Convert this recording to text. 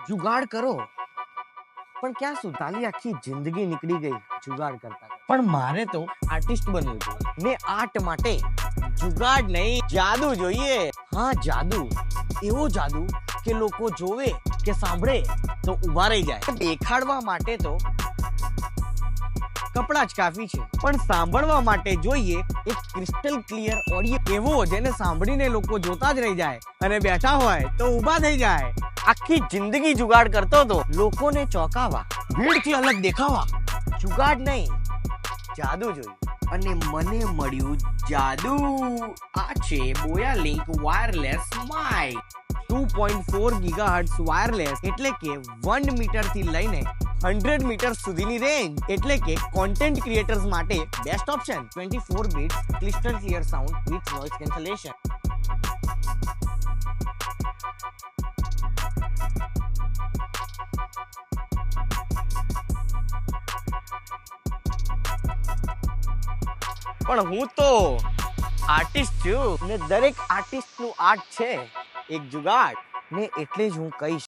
जुगाड़ करो પણ ક્યાં સુધાલી આખી જિંદગી નીકળી ગઈ જુગાડ કરતા પણ મારે તો આર્ટિસ્ટ બનવું છે ને આર્ટ માટે જુગાડ નહીં જાદુ જોઈએ હા જાદુ એવો જાદુ કે લોકો જોવે કે સાંભળે તો ઊભા રહી જાય દેખાડવા માટે તો કપડા જ કાફી છે પણ સાંભળવા માટે જોઈએ એક ક્રિસ્ટલ ક્લિયર ઓડિયો એવો જેને સાંભળીને લોકો જોતા જ રહી જાય અને બેઠા હોય તો ઊભા થઈ જાય આખી જિંદગી જુગાડ કરતો તો લોકોને ચોંકાવા ભીડથી અલગ દેખાવા જુગાડ નહીં જાદુ જોયું અને મને મળ્યું જાદુ આ છે Boya link wireless mic 2.4 gigahertz wireless એટલે કે 1 મીટર થી લઈને 100 મીટર સુધીની રેન્જ એટલે કે કોન્ટેન્ટ ક્રિએટર્સ માટે best option 24 bits crystal clear sound with noise cancellation પણ હું તો આર્ટિસ્ટ છું ને દરેક આર્ટિસ્ટ નું આર્ટ છે એક જુગાડ ને એટલે જ હું કહીશ